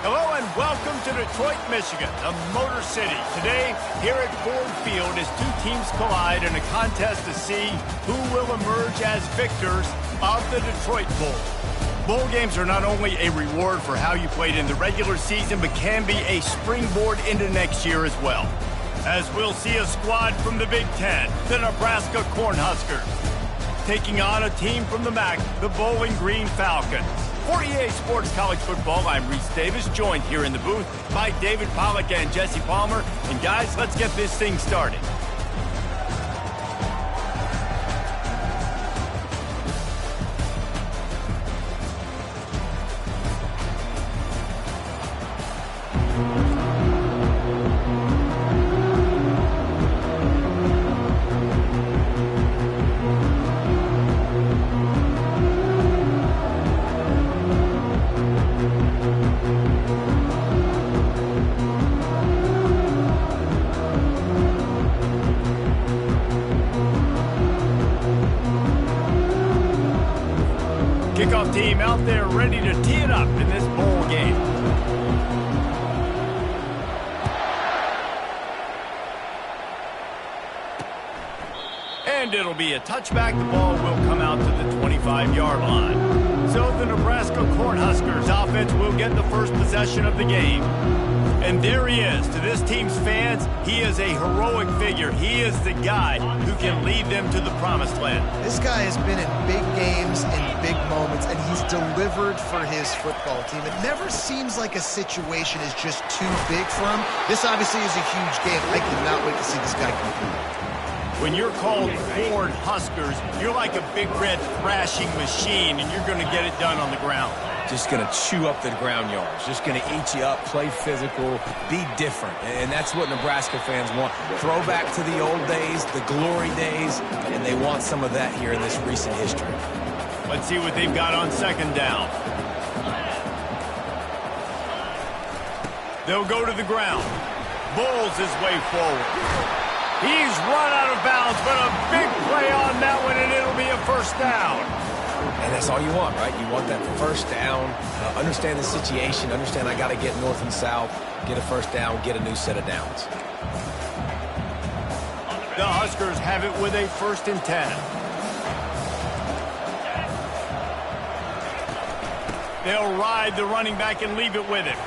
Hello and welcome to Detroit, Michigan, the Motor City. Today, here at Ford Field, as two teams collide in a contest to see who will emerge as victors of the Detroit Bowl. Bowl games are not only a reward for how you played in the regular season, but can be a springboard into next year as well. As we'll see a squad from the Big Ten, the Nebraska Cornhuskers, taking on a team from the MAC, the Bowling Green Falcons. For EA Sports College Football, I'm Reese Davis, joined here in the booth by David Pollack and Jesse Palmer. And guys, let's get this thing started. Kickoff team out there ready to tee it up in this bowl game. And it'll be a touchback. The ball will come out to the 25-yard line. So the Nebraska Cornhuskers offense will get the first possession of the game. And there he is. To this team's fans, he is a heroic figure. He is the guy who can lead them to the promised land. This guy has been in big games and big moments, and he's delivered for his football team. It never seems like a situation is just too big for him. This obviously is a huge game. I cannot wait to see this guy compete. When you're called Ford Huskers, you're like a big red thrashing machine, and you're going to get it done on the ground. Just going to chew up the ground yards. Just going to eat you up, play physical, be different. And that's what Nebraska fans want. Throwback to the old days, the glory days, and they want some of that here in this recent history. Let's see what they've got on second down. They'll go to the ground. Bowls his way forward. He's run out of bounds, but a big play on that one, and it'll be a first down. And that's all you want, right? You want that first down, understand the situation, understand I got to get north and south, get a first down, get a new set of downs. The Huskers have it with a 1st and 10. They'll ride the running back and leave it with him.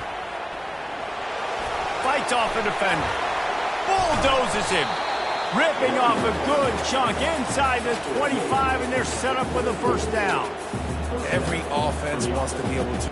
Fights off a defender. Bulldozes him. Ripping off a good chunk inside the 25, and they're set up with a first down. Every offense wants to be able to.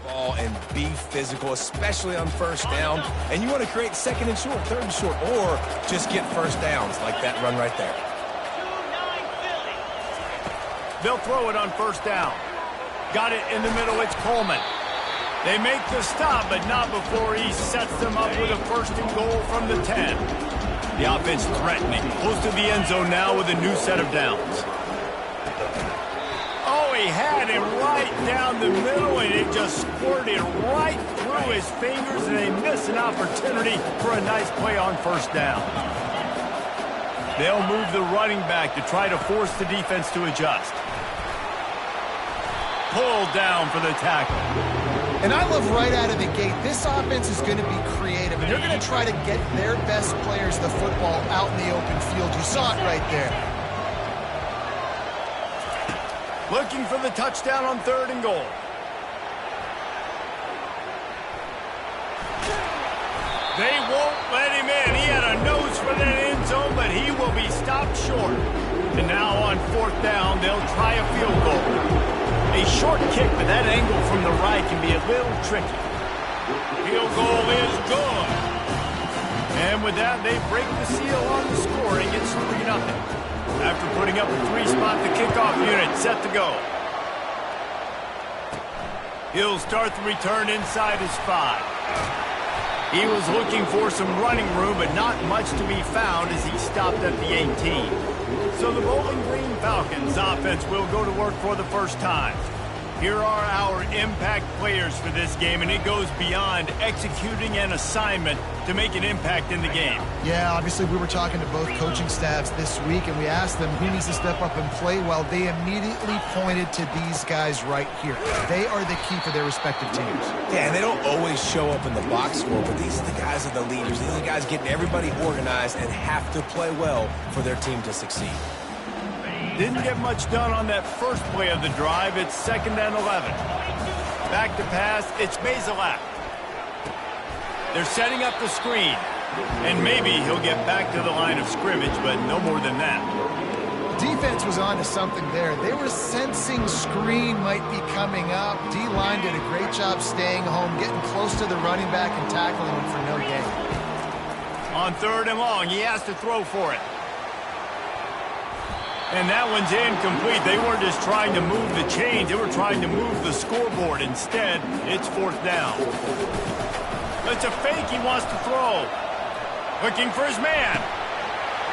Ball and be physical, especially on first down. And you want to create 2nd and short, 3rd and short, or just get first downs like that run right there. They'll throw it on first down. Got it in the middle. It's Coleman. They make the stop, but not before he sets them up with a first and goal from the 10. The offense threatening, close to the end zone now with a new set of downs. Oh, he had him right down the middle, and it just squirted right through his fingers, and they miss an opportunity for a nice play on first down. They'll move the running back to try to force the defense to adjust. Pulled down for the tackle. And I love right out of the gate, this offense is going to be creative, and they're going to try to get their best players the football out in the open field. You saw it right there. Looking for the touchdown on 3rd and goal. They won't let him in. He had a nose for that end zone, but he will be stopped short. And now on 4th down, they'll try a field goal. A short kick, but that angle from the right can be a little tricky. Field goal is good. And with that, they break the seal on the scoring. It's 3-0. After putting up a 3-spot, the kickoff unit set to go. He'll start the return inside his 5. He was looking for some running room, but not much to be found as he stopped at the 18. So the Bowling Green Falcons offense will go to work for the first time. Here are our impact players for this game, and it goes beyond executing an assignment to make an impact in the game. Yeah, obviously we were talking to both coaching staffs this week, and we asked them who needs to step up and play well. They immediately pointed to these guys right here. They are the key for their respective teams. Yeah, and they don't always show up in the box score, but these are the guys that are the leaders. These are the guys getting everybody organized and have to play well for their team to succeed. Didn't get much done on that first play of the drive. It's 2nd and 11. Back to pass. It's Bazelak. They're setting up the screen. And maybe he'll get back to the line of scrimmage, but no more than that. Defense was on to something there. They were sensing screen might be coming up. D-line did a great job staying home, getting close to the running back and tackling him for no gain. On 3rd and long, he has to throw for it. And that one's incomplete. They weren't just trying to move the chains. They were trying to move the scoreboard. Instead, it's 4th down. It's a fake he wants to throw. Looking for his man.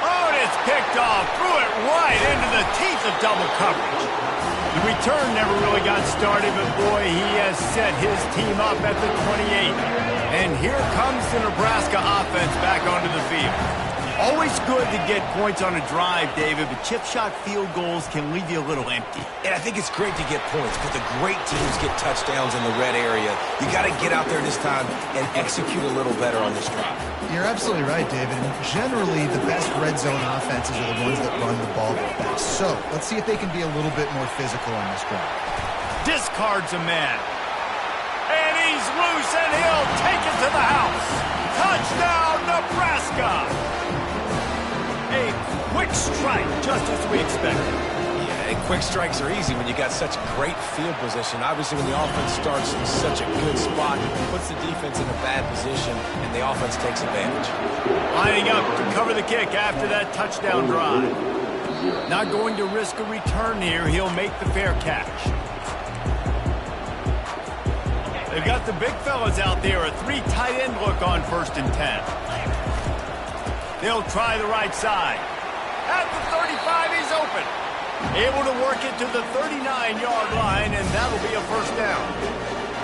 Oh, and it's picked off. Threw it right into the teeth of double coverage. The return never really got started, but boy, he has set his team up at the 28. And here comes the Nebraska offense back onto the field. Always good to get points on a drive, David, but chip shot field goals can leave you a little empty. And I think it's great to get points, but the great teams get touchdowns in the red area. You got to get out there this time and execute a little better on this drive. You're absolutely right, David. And generally, the best red zone offenses are the ones that run the ball the best. So let's see if they can be a little bit more physical on this drive. Discards a man. And he's loose, and he'll take it to the house. Touchdown, Nebraska! A quick strike, just as we expected. Yeah, and quick strikes are easy when you got such great field position. Obviously, when the offense starts in such a good spot, it puts the defense in a bad position, and the offense takes advantage. Lining up to cover the kick after that touchdown drive. Not going to risk a return here. He'll make the fair catch. They've got the big fellas out there. A 3 tight end look on 1st and 10. They'll try the right side. At the 35, he's open. Able to work it to the 39-yard line, and that'll be a 1st down.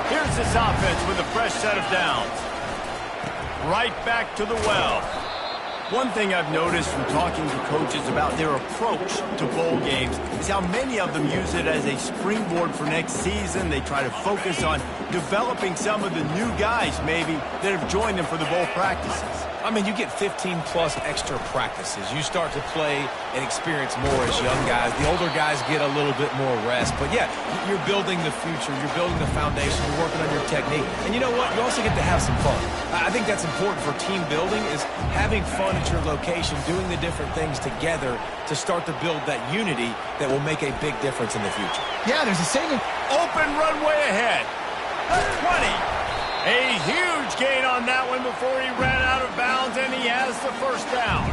Here's this offense with a fresh set of downs. Right back to the well. One thing I've noticed from talking to coaches about their approach to bowl games is how many of them use it as a springboard for next season. They try to focus on developing some of the new guys, maybe, that have joined them for the bowl practices. I mean, you get 15-plus extra practices. You start to play and experience more as young guys. The older guys get a little bit more rest. But, yeah, you're building the future. You're building the foundation. You're working on your technique. And you know what? You also get to have some fun. I think that's important for team building is having fun at your location, doing the different things together to start to build that unity that will make a big difference in the future. Yeah, there's a saying. Open runway ahead. The 20. A huge gain on that one before he ran out of bounds, and he has the 1st down.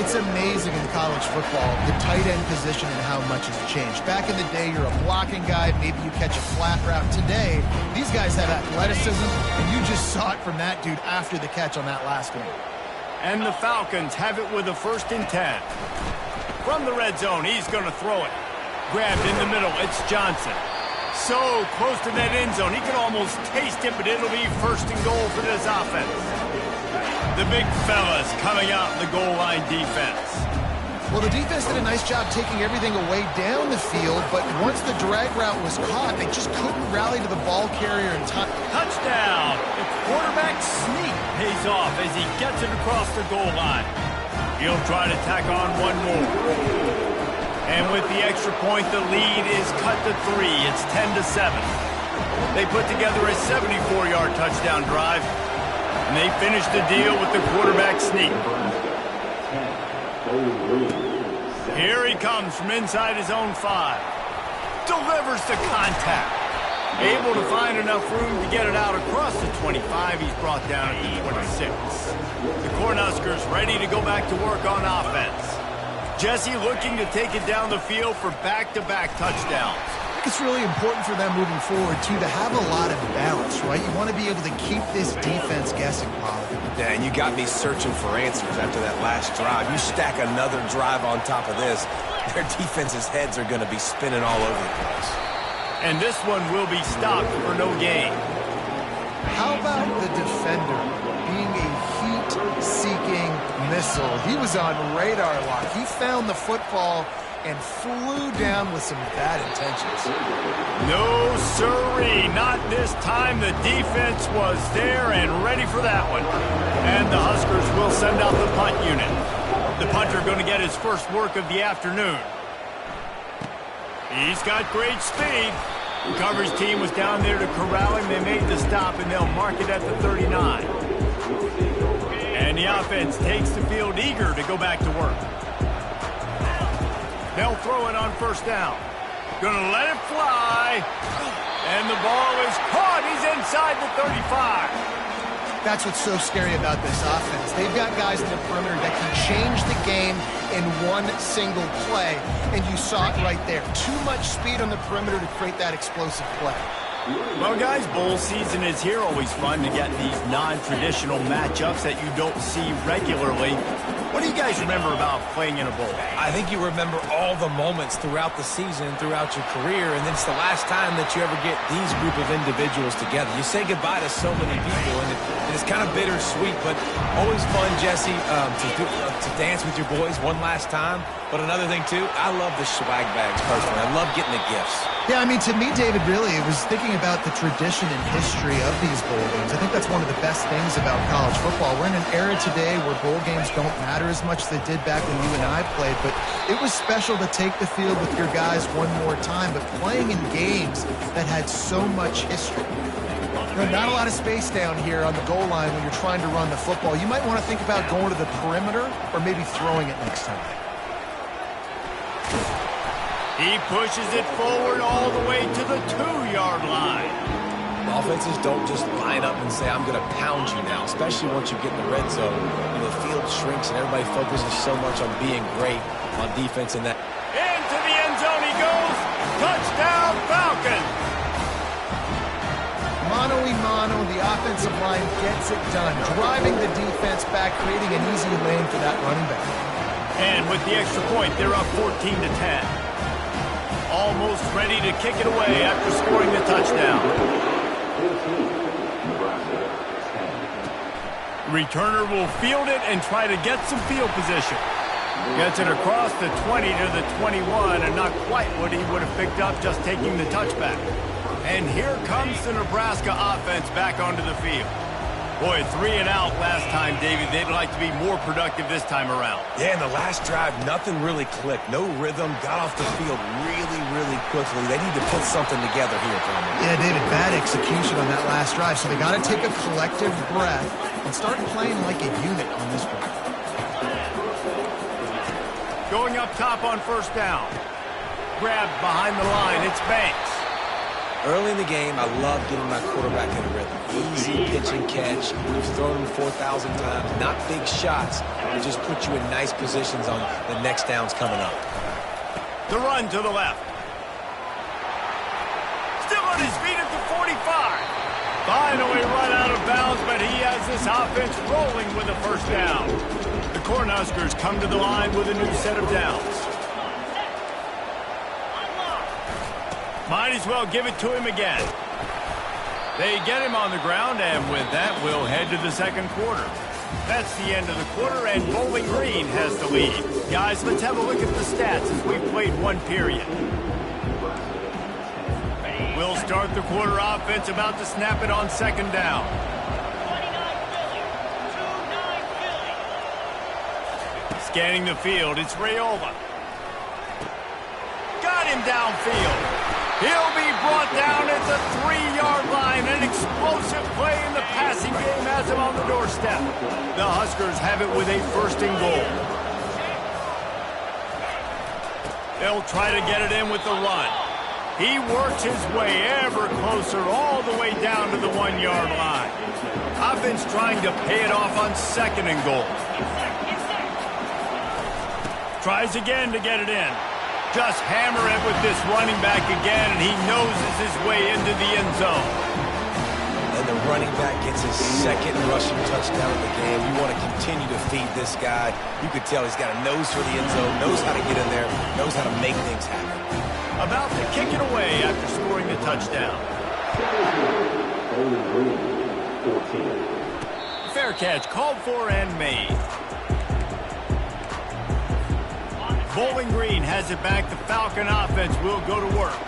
It's amazing in college football, the tight end position and how much has changed. Back in the day, you're a blocking guy, maybe you catch a flat route. Today, these guys have athleticism, and you just saw it from that dude after the catch on that last one. And the Falcons have it with a 1st and 10. From the red zone, he's going to throw it. Grabbed in the middle, it's Johnson. So close to that end zone, he can almost taste it, but it'll be 1st and goal for this offense. The big fellas coming out in the goal line defense. Well, the defense did a nice job taking everything away down the field, but once the drag route was caught, they just couldn't rally to the ball carrier in time. Touchdown! The quarterback sneak pays off as he gets it across the goal line. He'll try to tack on one more. And with the extra point, the lead is cut to 3. It's 10-7. They put together a 74-yard touchdown drive, and they finish the deal with the quarterback sneak. Here he comes from inside his own 5. Delivers the contact. Able to find enough room to get it out across the 25. He's brought down at the 26. The Cornhuskers ready to go back to work on offense. Jesse looking to take it down the field for back-to-back touchdowns. I think it's really important for them moving forward, too, to have a lot of balance, right? You want to be able to keep this defense guessing, Polly. Yeah, and you got me searching for answers after that last drive. You stack another drive on top of this, their defense's heads are going to be spinning all over the place. And this one will be stopped for no gain. How about the defender being a heat-seeking missile? He was on radar lock. He found the football and flew down with some bad intentions. No, sirree, not this time. The defense was there and ready for that one. And the Huskers will send out the punt unit. The punter going to get his first work of the afternoon. He's got great speed. The coverage team was down there to corral him. They made the stop, and they'll mark it at the 39. And the offense takes the field eager to go back to work. They'll throw it on 1st down. Gonna let it fly. And the ball is caught. He's inside the 35. That's what's so scary about this offense. They've got guys in the perimeter that can change the game in one single play. And you saw it right there. Too much speed on the perimeter to create that explosive play. Well, guys, bowl season is here. Always fun to get these non-traditional matchups that you don't see regularly. What do you guys remember about playing in a bowl? I think you remember all the moments throughout the season, throughout your career, and it's the last time that you ever get these group of individuals together. You say goodbye to so many people, and it's kind of bittersweet, but always fun, Jesse, to dance with your boys one last time. But another thing, too, I love the swag bags personally. I love getting the gifts. Yeah, I mean, to me, David, really, it was thinking about the tradition and history of these bowl games. I think that's one of the best things about college football. We're in an era today where bowl games don't matter as much as they did back when you and I played, but it was special to take the field with your guys one more time, but playing in games that had so much history. You know, not a lot of space down here on the goal line when you're trying to run the football. You might want to think about going to the perimeter or maybe throwing it next time. He pushes it forward all the way to the 2-yard line. Offenses don't just line up and say, I'm going to pound you now, especially once you get in the red zone. And the field shrinks and everybody focuses so much on being great on defense in that. Into the end zone he goes. Touchdown, Falcons. Mano-a-mano, the offensive line gets it done, driving the defense back, creating an easy lane for that running back. And with the extra point, they're up 14-10. Almost ready to kick it away after scoring the touchdown. Returner will field it and try to get some field position. Gets it across the 20 to the 21, and not quite what he would have picked up just taking the touchback. And here comes the Nebraska offense back onto the field. Boy, 3 and out last time, David. They'd like to be more productive this time around. Yeah, in the last drive, nothing really clicked. No rhythm. Got off the field really, really quickly. They need to put something together here for them. Yeah, David, bad execution on that last drive. So they got to take a collective breath and start playing like a unit on this one. Going up top on 1st down. Grabbed behind the line. It's Banks. Early in the game, I love getting my quarterback in a rhythm. Easy pitch and catch. We've thrown him 4,000 times. Not big shots, but just put you in nice positions on the next downs coming up. The run to the left. Still on his feet at the 45. Finally run out of bounds, but he has this offense rolling with a first down. The Cornhuskers come to the line with a new set of downs. Might as well give it to him again. They get him on the ground, and with that, we'll head to the second quarter. That's the end of the quarter, and Bowling Green has the lead. Guys, let's have a look at the stats as we've played one period. We'll start the quarter offense, about to snap it on second down. Scanning the field, it's Raiola. Got him downfield. He'll be brought down at the 3-yard line. An explosive play in the passing game has him on the doorstep. The Huskers have it with a first and goal. They'll try to get it in with the run. He works his way ever closer all the way down to the 1-yard line. Offense trying to pay it off on second and goal. Tries again to get it in. Just hammer it with this running back again, and he noses his way into the end zone. And the running back gets his second rushing touchdown of the game. You want to continue to feed this guy. You could tell he's got a nose for the end zone, knows how to get in there, knows how to make things happen. About to kick it away after scoring the touchdown. Fair catch called for and made. Bowling Green has it back. The Falcon offense will go to work.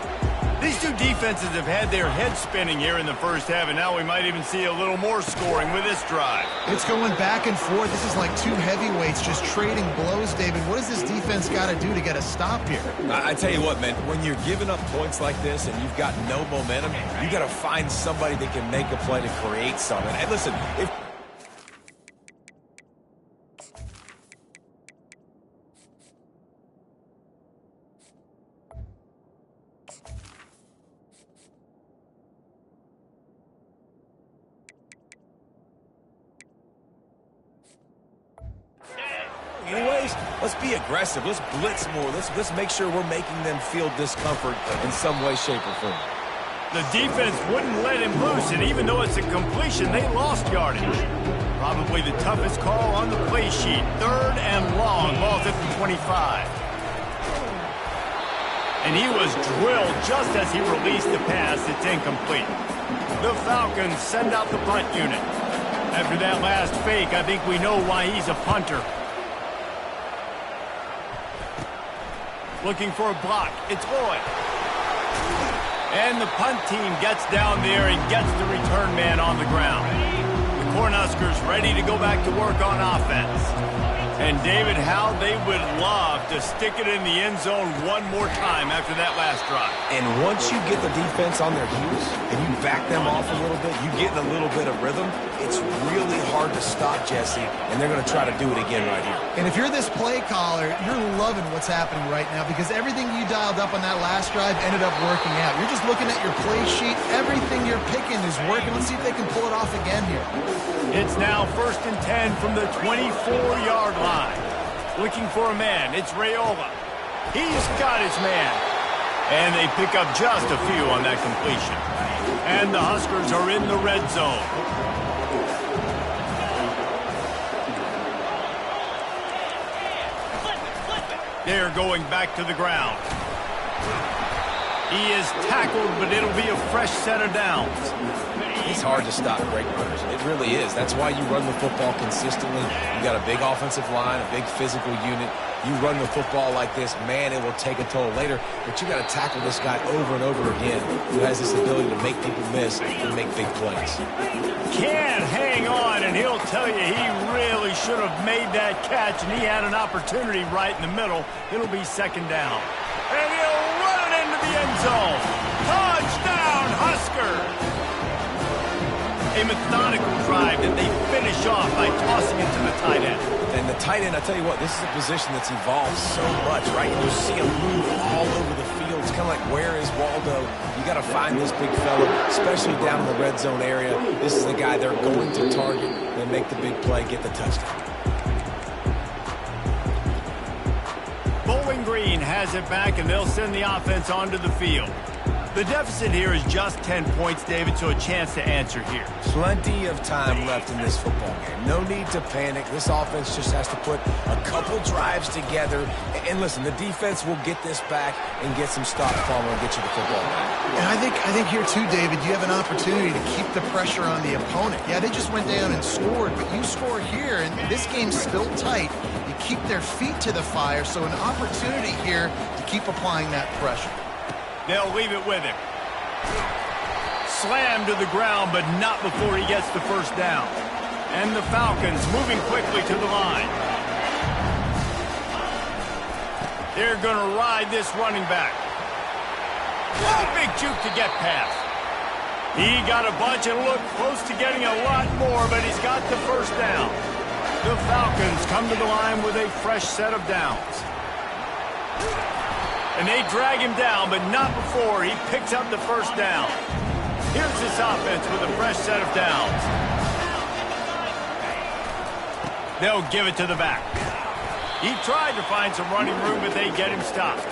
These two defenses have had their heads spinning here in the first half, and now we might even see a little more scoring with this drive. It's going back and forth. This is like two heavyweights just trading blows, David. What does this defense got to do to get a stop here? I tell you what, man, when you're giving up points like this and you've got no momentum, you got to find somebody that can make a play to create something. And listen, if anyways, let's be aggressive. Let's blitz more. Let's make sure we're making them feel discomfort in some way, shape, or form. The defense wouldn't let him loose, and even though it's a completion, they lost yardage. Probably the toughest call on the play sheet. Third and long. Ball's at the 25. And he was drilled just as he released the pass. It's incomplete. The Falcons send out the punt unit. After that last fake, I think we know why he's a punter. Looking for a block. It's Boyd. And the punt team gets down there and gets the return man on the ground. The Cornhuskers ready to go back to work on offense. And David, how they would love to stick it in the end zone one more time after that last drive. And once you get the defense on their heels and you back them off a little bit, you get in a little bit of rhythm, it's really hard to stop Jesse, and they're going to try to do it again right here. And if you're this play caller, you're loving what's happening right now because everything you dialed up on that last drive ended up working out. You're just looking at your play sheet. Everything you're picking is working. Let's see if they can pull it off again here. It's now 1st and 10 from the 24-yard line. Looking for a man. It's Raiola. He's got his man. And they pick up just a few on that completion. And the Huskers are in the red zone. They're going back to the ground. He is tackled, but it'll be a fresh set of downs. It's hard to stop great runners. It really is. That's why you run the football consistently. You got a big offensive line, a big physical unit. You run the football like this, man, it will take a toll later. But you got to tackle this guy over and over again who has this ability to make people miss and make big plays. Can't hang on, and he'll tell you he really should have made that catch, and he had an opportunity right in the middle. It'll be second down. And he'll run it into the end zone. Touchdown, Huskers! A methodical drive that they finish off by tossing it to the tight end. And the tight end, I tell you what, this is a position that's evolved so much, right? You see him move all over the field. It's kind of like, where is Waldo? You got to find this big fella, especially down in the red zone area. This is the guy they're going to target and make the big play, get the touchdown. Bowling Green has it back, and they'll send the offense onto the field. The deficit here is just 10 points, David, so a chance to answer here. Plenty of time left in this football game. No need to panic. This offense just has to put a couple drives together. And listen, the defense will get this back and get some stops, Palmer, and get you the football back. And I think here too, David, you have an opportunity to keep the pressure on the opponent. Yeah, they just went down and scored, but you score here, and this game's still tight. You keep their feet to the fire, so an opportunity here to keep applying that pressure. They'll leave it with him. Slammed to the ground, but not before he gets the first down. And the Falcons moving quickly to the line. They're going to ride this running back. Oh, big juke to get past. He got a bunch and looked close to getting a lot more, but he's got the first down. The Falcons come to the line with a fresh set of downs. And they drag him down, but not before he picks up the first down. Here's this offense with a fresh set of downs. They'll give it to the back. He tried to find some running room, but they get him stopped.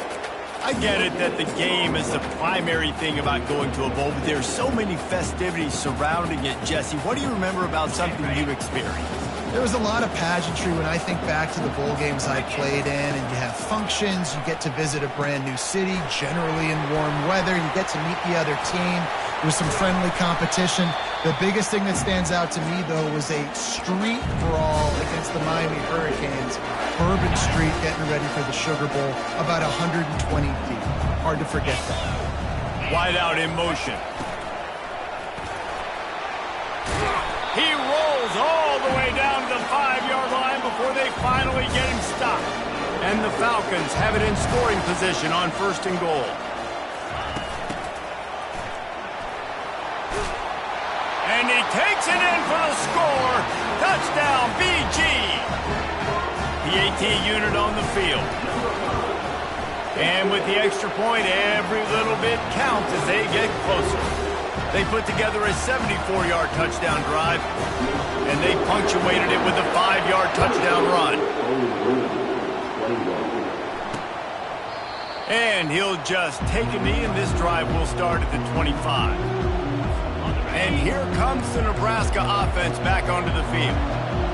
I get it that the game is the primary thing about going to a bowl, but there's so many festivities surrounding it, Jesse. What do you remember about something you experienced? There was a lot of pageantry when I think back to the bowl games I played in, and you have functions, you get to visit a brand new city, generally in warm weather, you get to meet the other team, there's some friendly competition. The biggest thing that stands out to me, though, was a street brawl against the Miami Hurricanes. Bourbon Street getting ready for the Sugar Bowl, about 120 deep. Hard to forget that. Wide out in motion. He rolls all the way down to the 5-yard line before they finally get him stopped. And the Falcons have it in scoring position on 1st and goal. And he takes it in for the score. Touchdown, BG. The AT unit on the field. And with the extra point, every little bit counts as they get closer. They put together a 74-yard touchdown drive, and they punctuated it with a 5-yard touchdown run. And he'll just take a knee, and this drive will start at the 25. And here comes the Nebraska offense back onto the field.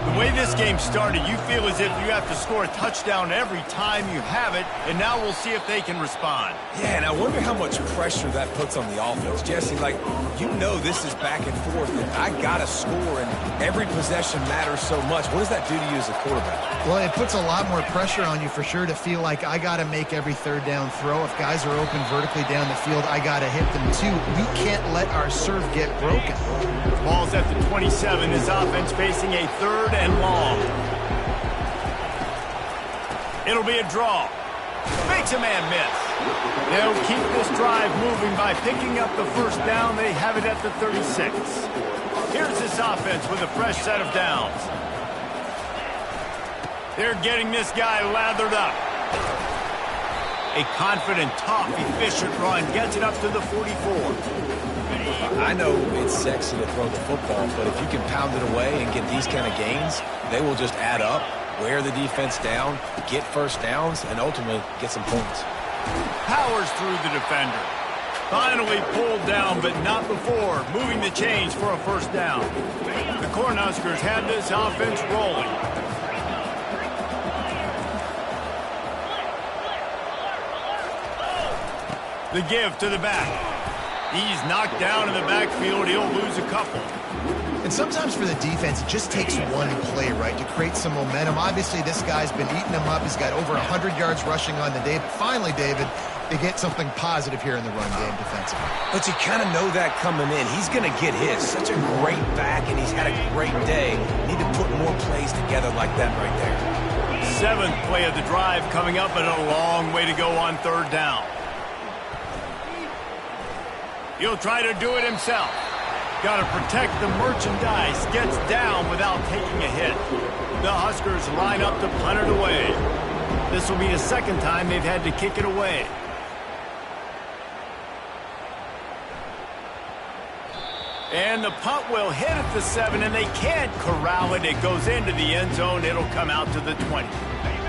The way this game started, you feel as if you have to score a touchdown every time you have it, and now we'll see if they can respond. Yeah, and I wonder how much pressure that puts on the offense. Jesse, like, you know this is back and forth, and I got to score, and every possession matters so much. What does that do to you as a quarterback? Well, it puts a lot more pressure on you for sure to feel like I got to make every third down throw. If guys are open vertically down the field, I got to hit them too. We can't let our serve get broken. Ball's at the 27. This offense facing a 3rd and long. It'll be a draw. Makes a man miss. They'll keep this drive moving by picking up the first down. They have it at the 36. Here's this offense with a fresh set of downs. They're getting this guy lathered up. A confident, tough, efficient run gets it up to the 44. I know it's sexy to throw the football, but if you can pound it away and get these kind of gains, they will just add up, wear the defense down, get first downs, and ultimately get some points. Powers through the defender. Finally pulled down, but not before moving the chains for a first down. The Cornhuskers had this offense rolling. The give to the back. He's knocked down in the backfield. He'll lose a couple. And sometimes for the defense, it just takes one play, right, to create some momentum. Obviously, this guy's been eating them up. He's got over 100 yards rushing on the day. But finally, David, they get something positive here in the run game defensively. But you kind of know that coming in. He's going to get his. Such a great back, and he's had a great day. Need to put more plays together like that right there. 7th play of the drive coming up, and a long way to go on 3rd down. He'll try to do it himself. Got to protect the merchandise. Gets down without taking a hit. The Huskers line up to punt it away. This will be the second time they've had to kick it away. And the punt will hit at the 7, and they can't corral it. It goes into the end zone. It'll come out to the 20.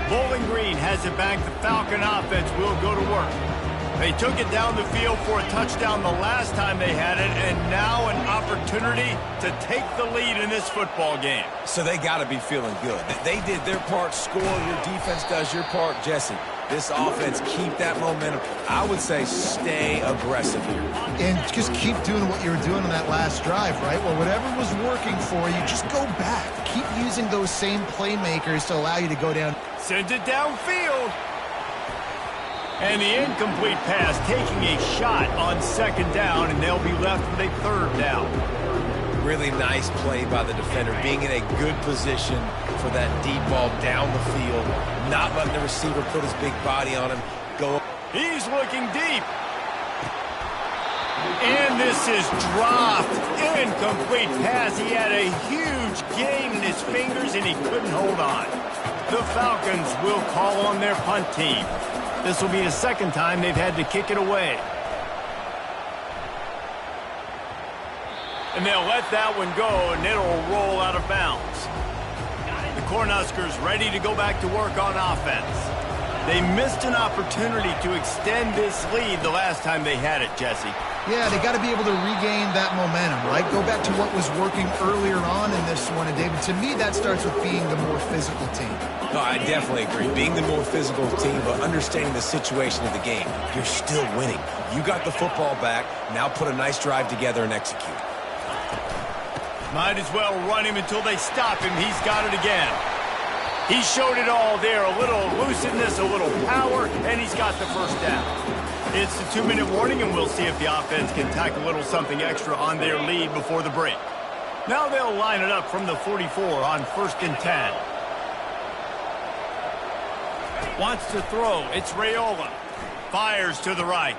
Bowling Green has it back. The Falcon offense will go to work. They took it down the field for a touchdown the last time they had it, and now an opportunity to take the lead in this football game. So they got to be feeling good. They did their part, score. Your defense does your part, Jesse. This offense, keep that momentum. I would say stay aggressive here. And just keep doing what you were doing on that last drive, right? Well, whatever was working for you, just go back. Keep using those same playmakers to allow you to go down. Sends it downfield. And the incomplete pass taking a shot on second down, and they'll be left with a third down. Really nice play by the defender, being in a good position for that deep ball down the field, not letting the receiver put his big body on him. Go. He's looking deep. And this is dropped. Incomplete pass. He had a huge gain in his fingers, and he couldn't hold on. The Falcons will call on their punt team. This will be the second time they've had to kick it away. And they'll let that one go, and it'll roll out of bounds. The Cornhuskers ready to go back to work on offense. They missed an opportunity to extend this lead the last time they had it, Jesse. Yeah, they got to be able to regain that momentum, right? Go back to what was working earlier on in this one. And, David, to me, that starts with being the more physical team. No, I definitely agree. Being the more physical team, but understanding the situation of the game. You're still winning. You got the football back. Now put a nice drive together and execute. Might as well run him until they stop him. He's got it again. He showed it all there. A little elusiveness, a little power, and he's got the first down. It's the 2-minute warning, and we'll see if the offense can tack a little something extra on their lead before the break. Now they'll line it up from the 44 on 1st and 10. Wants to throw. It's Raiola. Fires to the right.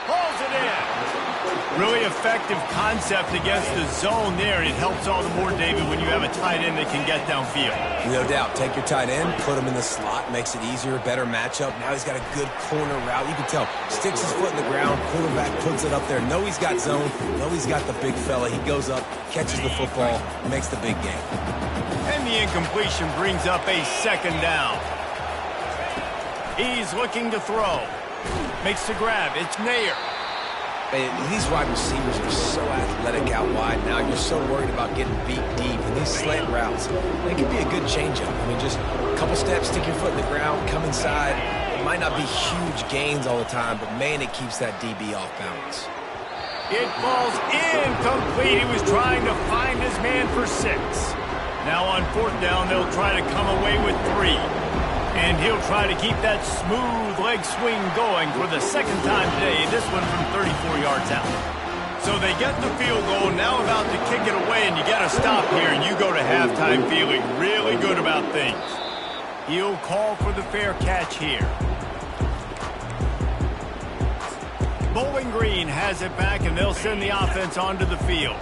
Pulls it in. Really effective concept against the zone there, and it helps all the more, David, when you have a tight end that can get downfield. No doubt. Take your tight end, put him in the slot, makes it easier, better matchup. Now he's got a good corner route. You can tell. Sticks his foot in the ground, quarterback puts it up there. Know he's got zone. Know he's got the big fella. He goes up, catches the football, makes the big game. And the incompletion brings up a second down. He's looking to throw. Makes the grab. It's Nair. These wide receivers are so athletic out wide now. You're so worried about getting beat deep. And these slant routes, they can be a good changeup. I mean, just a couple steps, stick your foot in the ground, come inside. It might not be huge gains all the time, but, man, it keeps that DB off balance. It falls incomplete. He was trying to find his man for 6. Now on 4th down, they'll try to come away with 3. And he'll try to keep that smooth leg swing going for the second time today. This one from 34 yards out. So they get the field goal, now about to kick it away, and you got to stop here, and you go to halftime feeling really good about things. He'll call for the fair catch here. Bowling Green has it back, and they'll send the offense onto the field.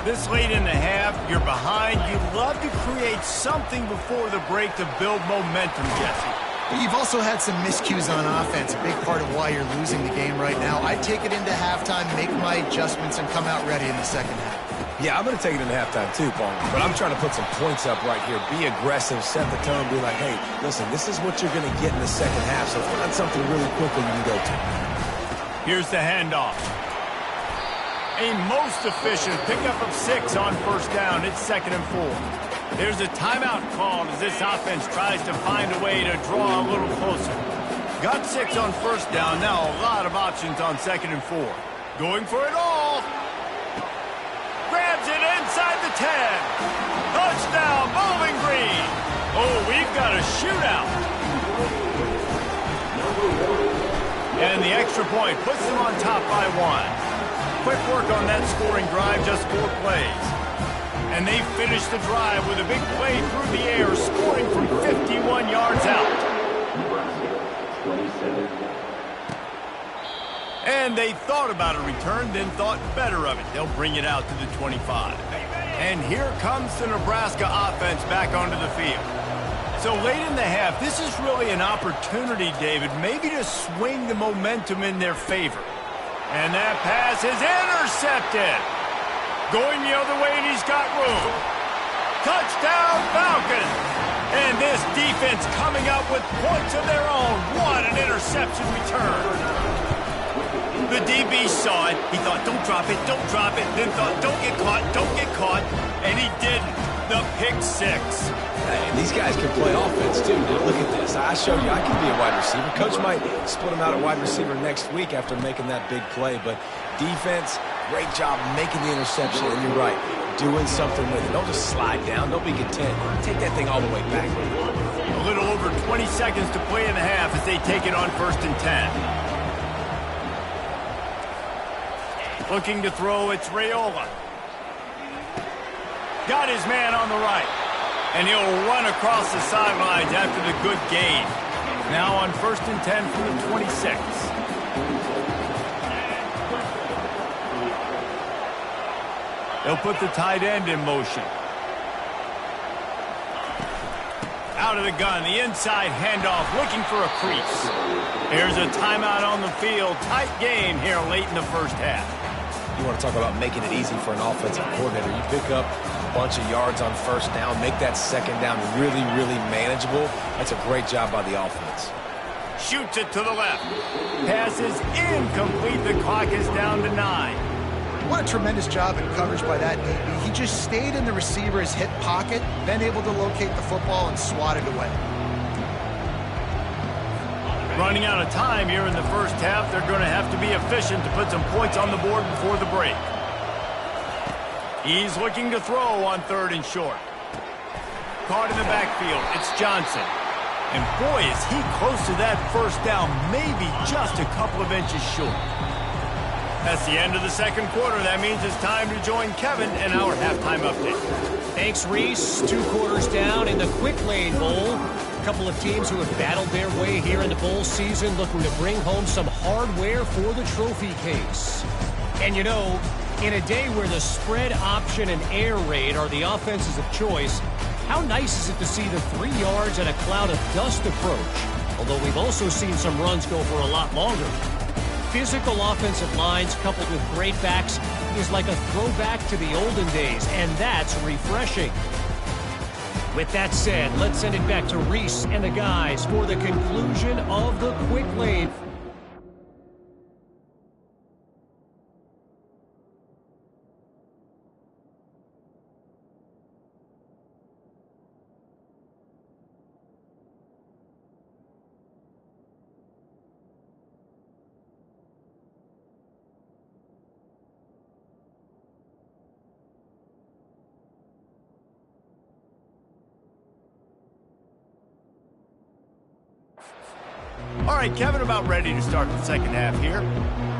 This late in the half, you're behind. You'd love to create something before the break to build momentum, Jesse. You've also had some miscues on offense, a big part of why you're losing the game right now. I'd take it into halftime, make my adjustments, and come out ready in the second half. Yeah, I'm going to take it into halftime too, Paul. But I'm trying to put some points up right here. Be aggressive, set the tone, be like, hey, listen, this is what you're going to get in the second half, so find something really quickly you can go to. Here's the handoff. A most efficient pickup of 6 on 1st down. It's 2nd and 4. There's a timeout called as this offense tries to find a way to draw a little closer. Got 6 on 1st down. Now a lot of options on 2nd and 4. Going for it all. Grabs it inside the 10. Touchdown, Bowling Green. Oh, we've got a shootout. And the extra point puts them on top by 1. Quick work on that scoring drive, just 4 plays. And they finish the drive with a big play through the air, scoring from 51 yards out. And they thought about a return, then thought better of it. They'll bring it out to the 25. And here comes the Nebraska offense back onto the field. So late in the half, this is really an opportunity, David, maybe to swing the momentum in their favor. And that pass is intercepted. Going the other way, and he's got room. Touchdown, Falcons! And this defense coming up with points of their own. What an interception return. The DB saw it. He thought, don't drop it, don't drop it. Then thought, don't get caught. And he didn't. The pick six. And these guys can play offense, too. Now, look at this. I showed you I can be a wide receiver. Coach might split him out at wide receiver next week after making that big play. But defense, great job making the interception. And you're right, doing something with it. Don't just slide down. Don't be content. Take that thing all the way back. A little over 20 seconds to play in the half as they take it on 1st and 10. Looking to throw, it's Raiola. Got his man on the right. And he'll run across the sidelines after the good gain. Now on 1st and 10 from the 26. They'll put the tight end in motion. Out of the gun, the inside handoff, looking for a crease. Here's a timeout on the field. Tight game here late in the first half. You want to talk about making it easy for an offensive coordinator. You pick up a bunch of yards on 1st down, make that 2nd down really, really manageable. That's a great job by the offense. Shoots it to the left. Pass is incomplete. The clock is down to 9. What a tremendous job in coverage by that DB. He just stayed in the receiver's hip pocket, then able to locate the football and swat it away. Running out of time here in the first half. They're going to have to be efficient to put some points on the board before the break. He's looking to throw on 3rd and short. Caught in the backfield. It's Johnson. And boy, is he close to that 1st down, maybe just a couple of inches short. That's the end of the 2nd quarter. That means it's time to join Kevin in our halftime update. Thanks, Reese. 2 quarters down in the Quick Lane Bowl. A couple of teams who have battled their way here in the bowl season, looking to bring home some hardware for the trophy case. And you know, in a day where the spread option and air raid are the offenses of choice, how nice is it to see the 3 yards and a cloud of dust approach? Although we've also seen some runs go for a lot longer. Physical offensive lines coupled with great backs is like a throwback to the olden days, and that's refreshing. With that said, let's send it back to Reese and the guys for the conclusion of the Quick Lane. All right, Kevin, about ready to start the 2nd half here.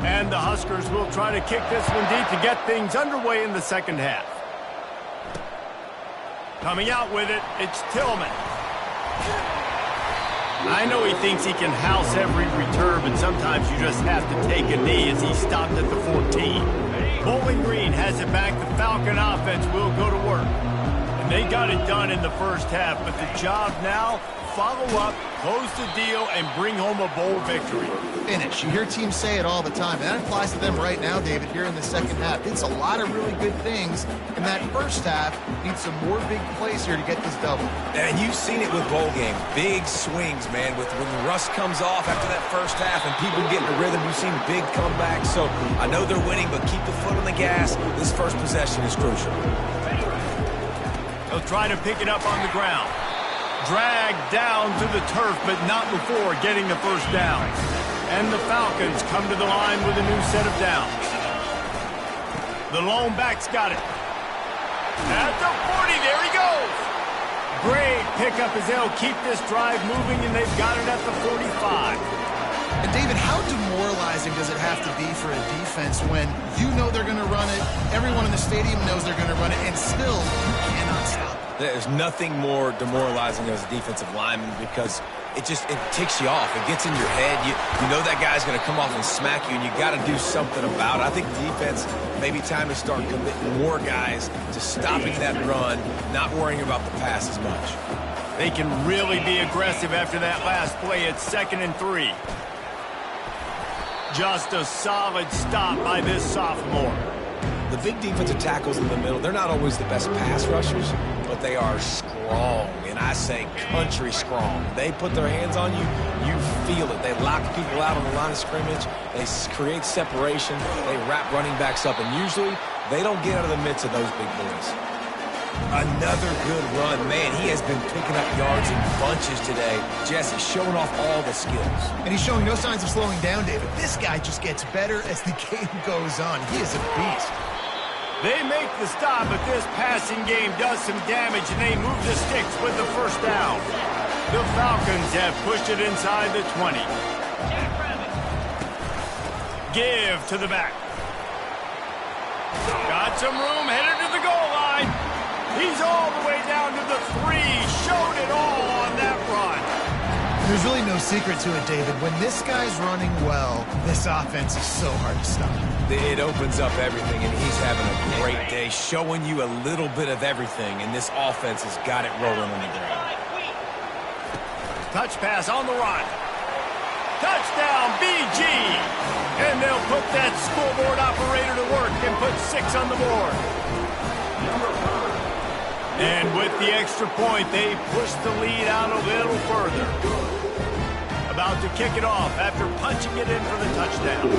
And the Huskers will try to kick this one deep to get things underway in the 2nd half. Coming out with it, it's Tillman. I know he thinks he can house every return, but sometimes you just have to take a knee as he stopped at the 14. Bowling Green has it back. The Falcon offense will go to work. And they got it done in the first half, but the job now, follow up, close the deal, and bring home a bowl victory. Finish. You hear teams say it all the time, and that applies to them right now, David, here in the 2nd half. It's a lot of really good things, and that first half needs some more big plays here to get this double. And you've seen it with bowl games. Big swings, man. When the rust comes off after that first half and people get in a rhythm, you've seen big comebacks. So I know they're winning, but keep the foot on the gas. This first possession is crucial. They'll try to pick it up on the ground. Dragged down to the turf, but not before getting the 1st down. And the Falcons come to the line with a new set of downs. The lone back's got it. At the 40, there he goes. Great pickup as they'll keep this drive moving, and they've got it at the 45. And David, how demoralizing does it have to be for a defense when you know they're going to run it, everyone in the stadium knows they're going to run it, and still you cannot stop it? There's nothing more demoralizing as a defensive lineman because it ticks you off. It gets in your head. You know that guy's going to come off and smack you, and you got to do something about it. I think defense, maybe time to start committing more guys to stopping that run, not worrying about the pass as much. They can really be aggressive after that last play. It's 2nd and 3. Just a solid stop by this sophomore. The big defensive tackles in the middle, they're not always the best pass rushers, but they are strong, and I say country strong. They put their hands on you, you feel it. They lock people out on the line of scrimmage. They create separation. They wrap running backs up, and usually they don't get out of the midst of those big boys. Another good run. Man, he has been picking up yards in bunches today. Jesse showing off all the skills. And he's showing no signs of slowing down, David. This guy just gets better as the game goes on. He is a beast. They make the stop, but this passing game does some damage, and they move the sticks with the first down. The Falcons have pushed it inside the 20. Give to the back. Got some room, headed to the goal line. He's all the way down to the 3. Showed it all on that run. There's really no secret to it, David. When this guy's running well, this offense is so hard to stop. It opens up everything, and he's having a great day, showing you a little bit of everything, and this offense has got it rolling on the ground. Touch pass on the run. Touchdown, BG! And they'll put that scoreboard operator to work and put 6 on the board. And with the extra point, they push the lead out a little further. About to kick it off after punching it in for the touchdown.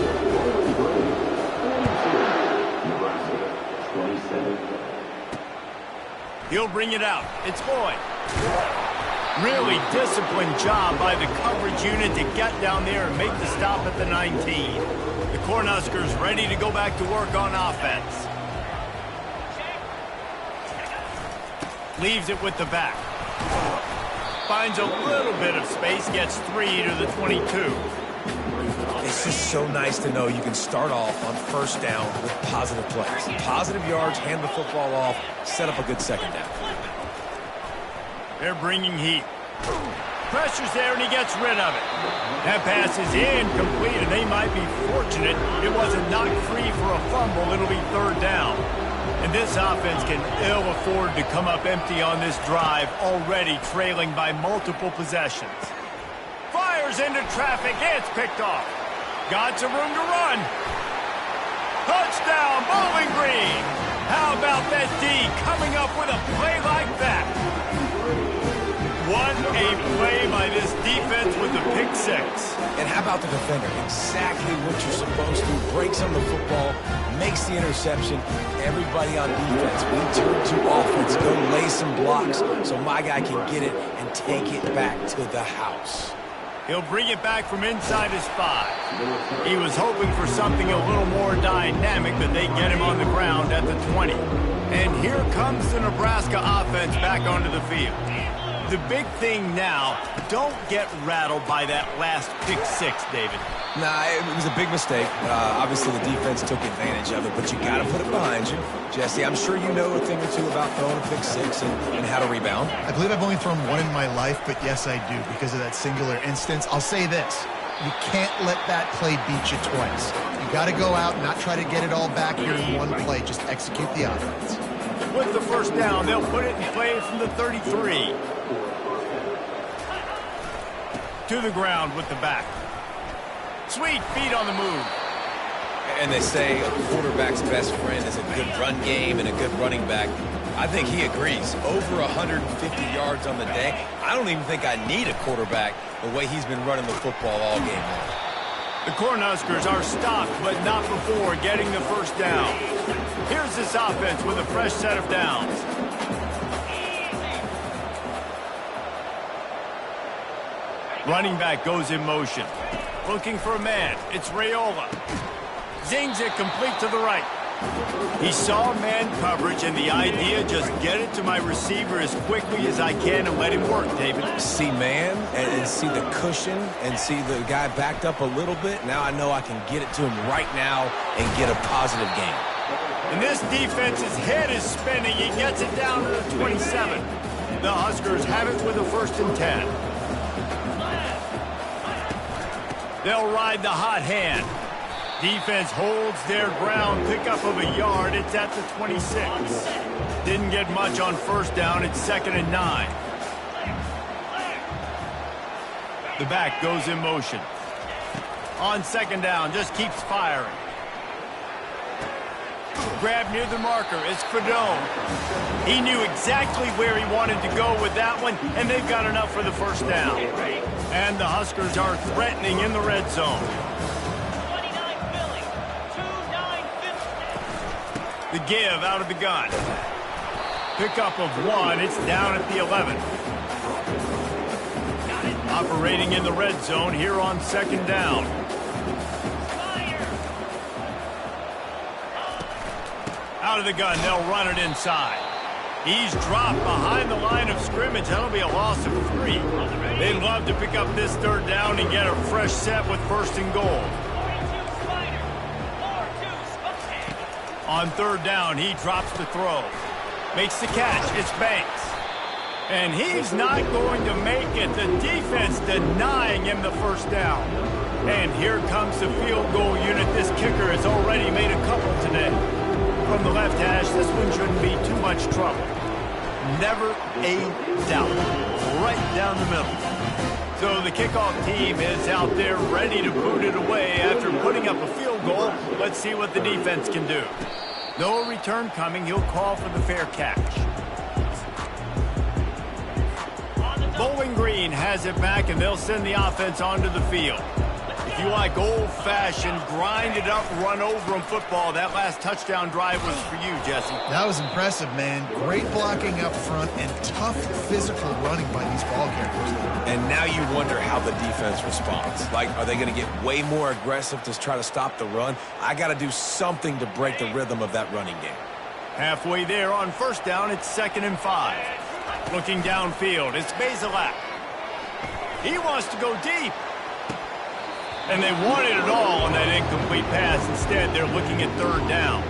He'll bring it out. It's Boyd. Really disciplined job by the coverage unit to get down there and make the stop at the 19. The Cornhuskers ready to go back to work on offense. Leaves it with the back. Finds a little bit of space, gets 3 to the 22. It's just so nice to know you can start off on first down with positive plays. Positive yards, hand the football off, set up a good second down. They're bringing heat. Pressure's there, and he gets rid of it. That pass is incomplete, and they might be fortunate it wasn't knocked free for a fumble. It'll be 3rd down. And this offense can ill afford to come up empty on this drive, already trailing by multiple possessions. Fires into traffic. It's picked off. Got some room to run. Touchdown, Bowling Green. How about that D coming up with a play like that? What a play by this defense with the pick 6. And how about the defender? Exactly what you're supposed to. Breaks on the football, makes the interception. Everybody on defense, we turn to offense. Go lay some blocks so my guy can get it and take it back to the house. He'll bring it back from inside his 5. He was hoping for something a little more dynamic, but they get him on the ground at the 20. And here comes the Nebraska offense back onto the field. The big thing now, don't get rattled by that last pick 6, David. Nah, it was a big mistake. Obviously, the defense took advantage of it, but you got to put it behind you. Jesse, I'm sure you know a thing or two about throwing a pick 6 and how to rebound. I believe I've only thrown 1 in my life, but yes, I do, because of that singular instance. I'll say this. You can't let that play beat you twice. You got to go out and not try to get it all back here in one play. Just execute the offense. With the first down, they'll put it in play from the 33. To the ground with the back. Sweet feet on the move. And they say a quarterback's best friend is a good run game and a good running back. I think he agrees. Over 150 yards on the day. I don't even think I need a quarterback the way he's been running the football all game long. The Cornhuskers are stopped, but not before getting the first down. Here's this offense with a fresh set of downs. Running back goes in motion. Looking for a man. It's Raiola. Zings it complete to the right. He saw man coverage, and the idea, just get it to my receiver as quickly as I can and let him work, David. See man and see the cushion and see the guy backed up a little bit. Now I know I can get it to him right now and get a positive gain. And this defense's head is spinning. He gets it down to the 27. The Huskers have it with a 1st and 10. They'll ride the hot hand. Defense holds their ground, pickup of a yard. It's at the 26. Didn't get much on first down. It's 2nd and 9. The back goes in motion. On 2nd down, just keeps firing. Grab near the marker. It's Fredone. He knew exactly where he wanted to go with that one, and they've got enough for the first down. And the Huskers are threatening in the red zone. The give out of the gun. Pickup of 1. It's down at the 11. Operating in the red zone here on 2nd down. Out of the gun, they'll run it inside. He's dropped behind the line of scrimmage. That'll be a loss of 3. They'd love to pick up this 3rd down and get a fresh set with 1st and goal. On 3rd down, he drops the throw. Makes the catch. It's Banks. And he's not going to make it. The defense denying him the 1st down. And here comes the field goal unit. This kicker has already made a couple today. From the left hash, this one shouldn't be too much trouble. Never a doubt. Right down the middle. So the kickoff team is out there ready to boot it away after putting up a field goal. Let's see what the defense can do. No return coming. He'll call for the fair catch. Bowling Green has it back, and they'll send the offense onto the field. If you like old-fashioned, grind-it-up, run-over-'em football, that last touchdown drive was for you, Jesse. That was impressive, man. Great blocking up front and tough physical running by these ball carriers. And now you wonder how the defense responds. Like, are they going to get way more aggressive to try to stop the run? I got to do something to break the rhythm of that running game. Halfway there on 1st down, it's 2nd and 5. Looking downfield, it's Bazelak. He wants to go deep. And they wanted it all on that incomplete pass. Instead, they're looking at 3rd down.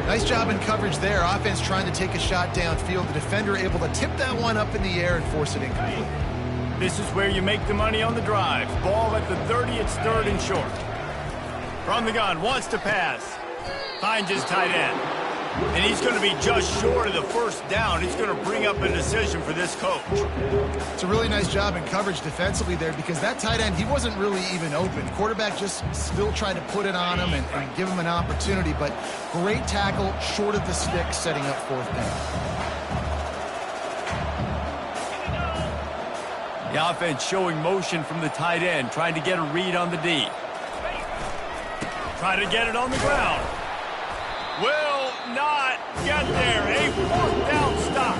Nice job in coverage there. Offense trying to take a shot downfield. The defender able to tip that one up in the air and force it incomplete. This is where you make the money on the drive. Ball at the 30, it's 3rd and short. From the gun, wants to pass. Finds his tight end. And he's going to be just short of the 1st down. It's going to bring up a decision for this coach. It's a really nice job in coverage defensively there because that tight end, he wasn't really even open. Quarterback just still tried to put it on him and give him an opportunity, but great tackle short of the stick setting up 4th down. The offense showing motion from the tight end, trying to get a read on the D. Trying to get it on the ground. Will not get there. A 4th down stop.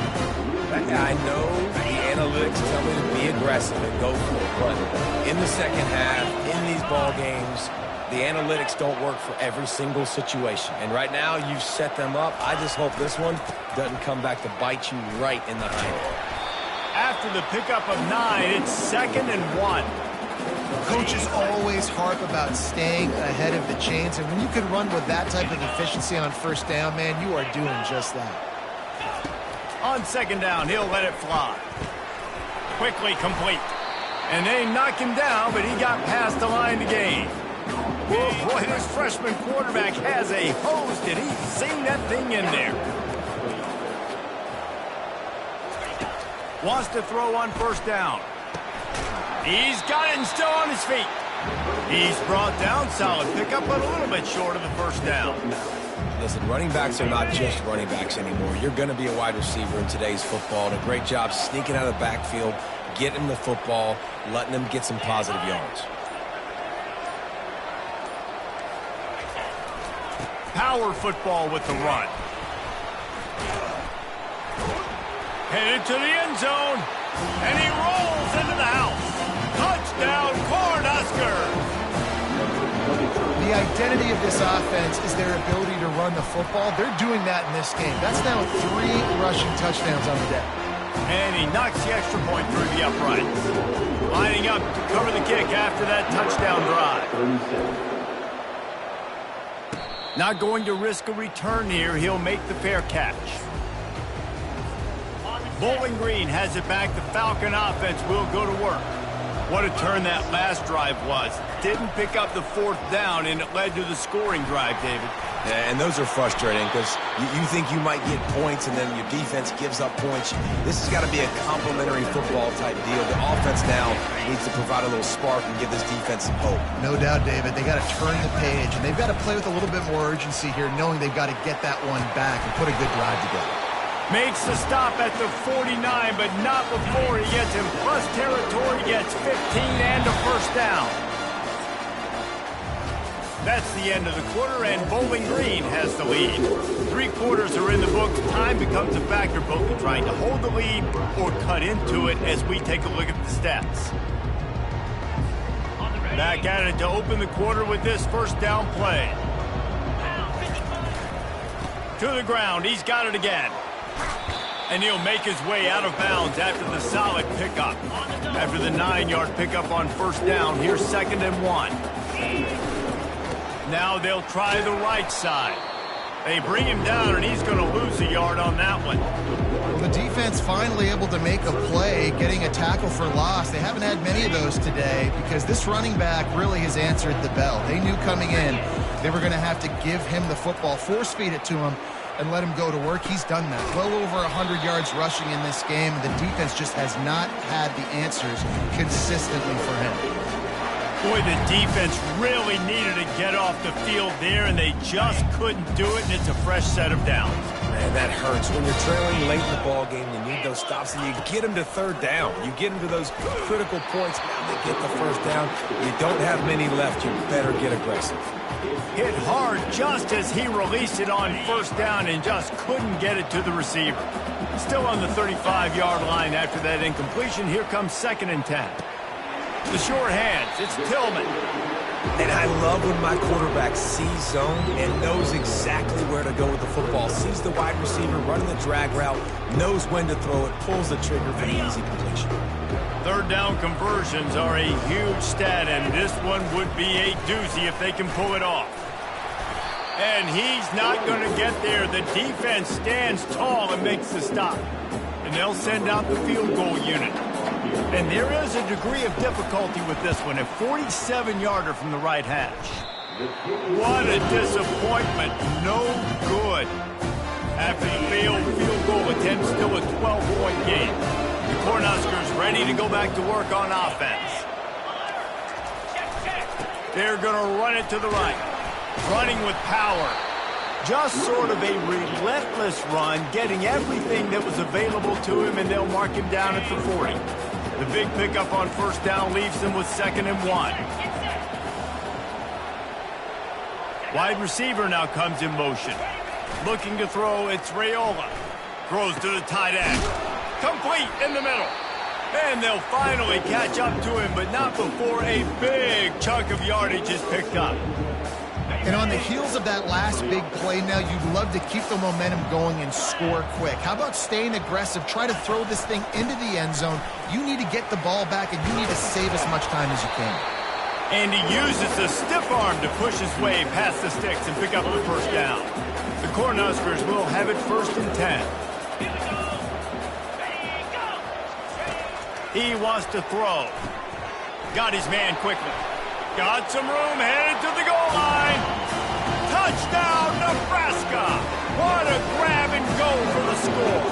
I know the analytics tell me to be aggressive and go for it, but in the 2nd half, in these ball games, the analytics don't work for every single situation. And right now, you've set them up. I just hope this one doesn't come back to bite you right in the hind. After the pickup of 9, it's 2nd and 1. Coaches always harp about staying ahead of the chains, and when you can run with that type of efficiency on 1st down, man, you are doing just that. On 2nd down, he'll let it fly. Quickly complete. And they knock him down, but he got past the line to gain. Oh, boy, this freshman quarterback has a hose. Did he sing that thing in there? Wants to throw on 1st down. He's got it and still on his feet. He's brought down, solid pickup, but a little bit short of the 1st down. Listen, running backs are not just running backs anymore. You're going to be a wide receiver in today's football. And a great job sneaking out of the backfield, getting him the football, letting him get some positive yards. Power football with the run. Headed to the end zone, and he rolls into the house. Touchdown, Cornhuskers! The identity of this offense is their ability to run the football. They're doing that in this game. That's now 3 rushing touchdowns on the day. And he knocks the extra point through the uprights. Lining up to cover the kick after that touchdown drive. Not going to risk a return here. He'll make the fair catch. Bowling Green has it back. The Falcon offense will go to work. What a turn that last drive was. Didn't pick up the fourth down, and it led to the scoring drive, David. Yeah, and those are frustrating because you think you might get points and then your defense gives up points. This has got to be a complementary football type deal. The offense now needs to provide a little spark and give this defense some hope. No doubt, David. They got to turn the page, and they've got to play with a little bit more urgency here, knowing they've got to get that one back and put a good drive together. Makes the stop at the 49, but not before he gets in plus territory, gets 15 and a first down. That's the end of the quarter, and Bowling Green has the lead. 3 quarters are in the books. Time becomes a factor, both in trying to hold the lead or cut into it as we take a look at the stats. Back at it to open the quarter with this first down play. To the ground, he's got it again. And he'll make his way out of bounds after the solid pickup. After the 9-yard pickup on first down, here's 2nd and 1. Now they'll try the right side. They bring him down, and he's going to lose a yard on that one. Well, the defense finally able to make a play, getting a tackle for loss. They haven't had many of those today because this running back really has answered the bell. They knew coming in they were going to have to give him the football, force feed it to him, and let him go to work. He's done that. Well over 100 yards rushing in this game. The defense just has not had the answers consistently for him. Boy, the defense really needed to get off the field there, and they just couldn't do it, and it's a fresh set of downs. Man, that hurts. When you're trailing late in the ball game, you need those stops, and you get them to third down. You get them to those critical points. Now they get the first down. You don't have many left. You better get aggressive. Hit hard just as he released it on first down and just couldn't get it to the receiver. Still on the 35-yard line after that incompletion. Here comes 2nd and 10. The short hands, it's Tillman. And I love when my quarterback sees zone and knows exactly where to go with the football. Sees the wide receiver running the drag route, knows when to throw it, pulls the trigger for the easy completion. Third down conversions are a huge stat, and this one would be a doozy if they can pull it off. And he's not going to get there. The defense stands tall and makes the stop. And they'll send out the field goal unit. And there is a degree of difficulty with this one, a 47-yarder from the right hash. What a disappointment. No good. After the failed field goal attempt, still a 12-point game. The Cornhuskers ready to go back to work on offense. They're going to run it to the right. Running with power. Just sort of a relentless run, getting everything that was available to him, and they'll mark him down at the 40. The big pickup on first down leaves them with 2nd and 1. Wide receiver now comes in motion. Looking to throw, it's Raiola. Throws to the tight end. Complete in the middle. And they'll finally catch up to him, but not before a big chunk of yardage is picked up. And on the heels of that last big play now, you'd love to keep the momentum going and score quick. How about staying aggressive? Try to throw this thing into the end zone. You need to get the ball back, and you need to save as much time as you can. And he uses the stiff arm to push his way past the sticks and pick up the first down. The Cornhuskers will have it 1st and 10. He wants to throw. Got his man quickly. Got some room, headed to the goal line. Touchdown, Nebraska. What a grab and go for the score.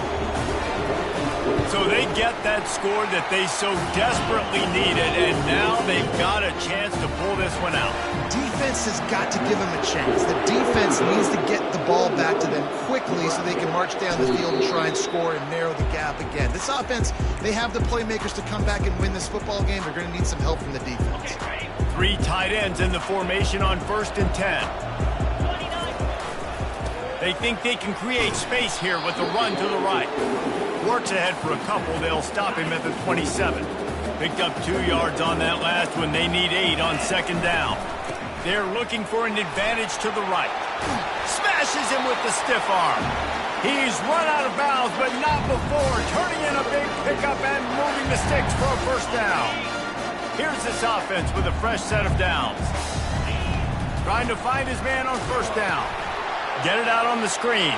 So they get that score that they so desperately needed, and now they've got a chance to pull this one out. Defense has got to give them a chance. The defense needs to get the ball back to them quickly so they can march down the field and try and score and narrow the gap again. This offense, they have the playmakers to come back and win this football game. They're going to need some help from the defense. 3 tight ends in the formation on 1st and 10. They think they can create space here with a run to the right. Works ahead for a couple. They'll stop him at the 27. Picked up 2 yards on that last one. They need 8 on 2nd down. They're looking for an advantage to the right. Smashes him with the stiff arm. He's run out of bounds, but not before. Turning in a big pickup and moving the sticks for a first down. Here's this offense with a fresh set of downs. Trying to find his man on first down. Get it out on the screen.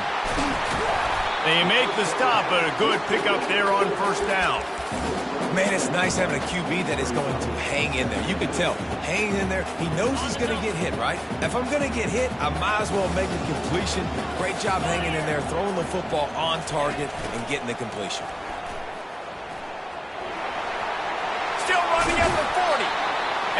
They make the stop, but a good pickup there on first down. Man, it's nice having a QB that is going to hang in there. You can tell, hanging in there, he knows he's going to get hit, right? If I'm going to get hit, I might as well make the completion. Great job hanging in there, throwing the football on target, and getting the completion. Still running at the 40.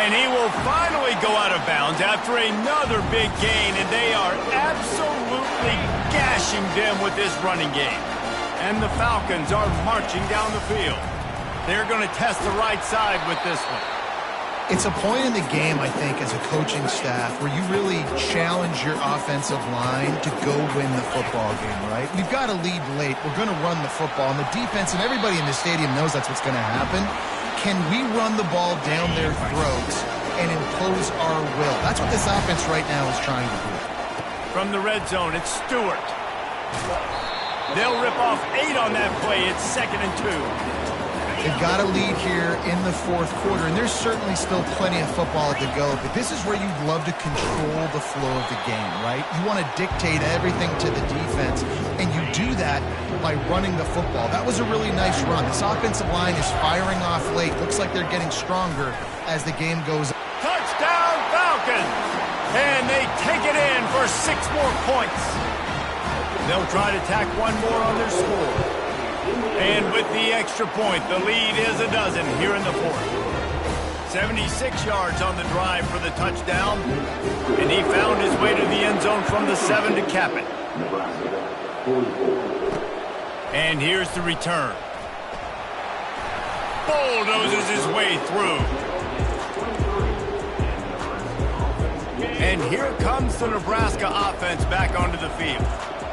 And he will finally go out of bounds after another big gain, and they are absolutely gashing them with this running game. And the Falcons are marching down the field. They're going to test the right side with this one. It's a point in the game, I think, as a coaching staff where you really challenge your offensive line to go win the football game, right? We've got to lead late. We're going to run the football. And the defense and everybody in the stadium knows that's what's going to happen. Can we run the ball down their throats and impose our will? That's what this offense right now is trying to do. From the red zone, it's Stewart. They'll rip off 8 on that play. It's 2nd and 2. They've got a lead here in the fourth quarter, and there's certainly still plenty of football to go, but this is where you'd love to control the flow of the game, right? You want to dictate everything to the defense, and you do that by running the football. That was a really nice run. This offensive line is firing off late. Looks like they're getting stronger as the game goes on. Touchdown, Falcons! And they take it in for 6 more points. They'll try to tack one more on their score. And with the extra point, the lead is a dozen here in the fourth. 76 yards on the drive for the touchdown. And he found his way to the end zone from the 7 to cap it. And here's the return. Bulldozes his way through. And here comes the Nebraska offense back onto the field.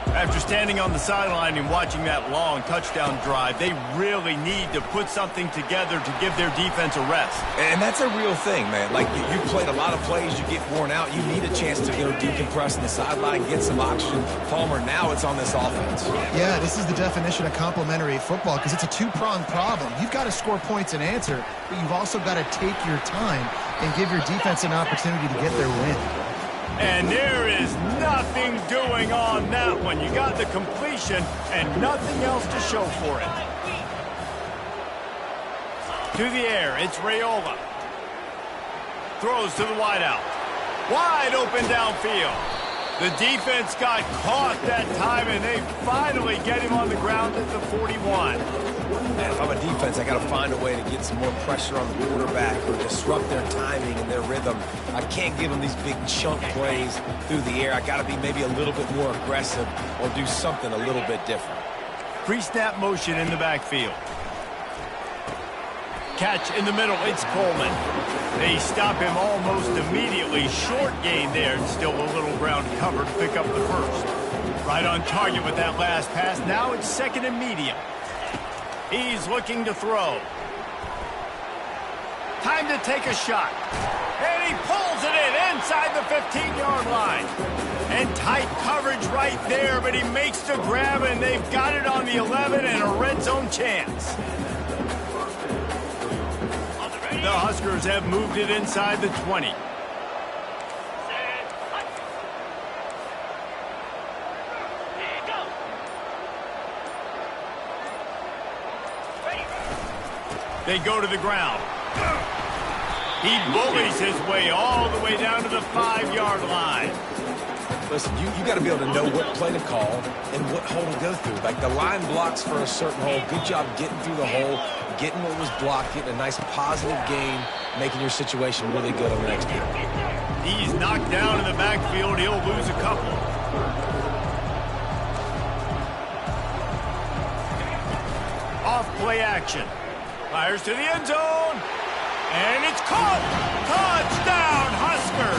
After standing on the sideline and watching that long touchdown drive, they really need to put something together to give their defense a rest. And that's a real thing, man. Like, you played a lot of plays, you get worn out, you need a chance to go decompress on the sideline, get some oxygen. Palmer, now it's on this offense. Yeah, this is the definition of complementary football because it's a two-pronged problem. You've got to score points and answer, but you've also got to take your time and give your defense an opportunity to get their win. And there is nothing doing on that one. You got the completion and nothing else to show for it. To the air, it's Raiola. Throws to the wideout. Wide open downfield. The defense got caught that time, and they finally get him on the ground at the 41. Man, if I'm a defense, I got to find a way to get some more pressure on the quarterback or disrupt their timing and their rhythm. I can't give them these big chunk plays through the air. I got to be maybe a little bit more aggressive or do something a little bit different. Pre-snap motion in the backfield. Catch in the middle, it's Coleman. They stop him almost immediately. Short gain there, and still a little ground cover to pick up the first. Right on target with that last pass. Now it's 2nd and medium. He's looking to throw. Time to take a shot. And he pulls it in inside the 15-yard line. And tight coverage right there, but he makes the grab, and they've got it on the 11 and a red zone chance. The Huskers have moved it inside the 20. They go to the ground. He bullies his way all the way down to the 5-yard line. Listen, you got to be able to know what play to call and what hole to go through. Like, the line blocks for a certain hole. Good job getting through the hole, getting what was blocked, getting a nice positive gain, making your situation really good on the next play. He's knocked down in the backfield. He'll lose a couple. Off play action. Fires to the end zone. And it's caught. Touchdown, Husker.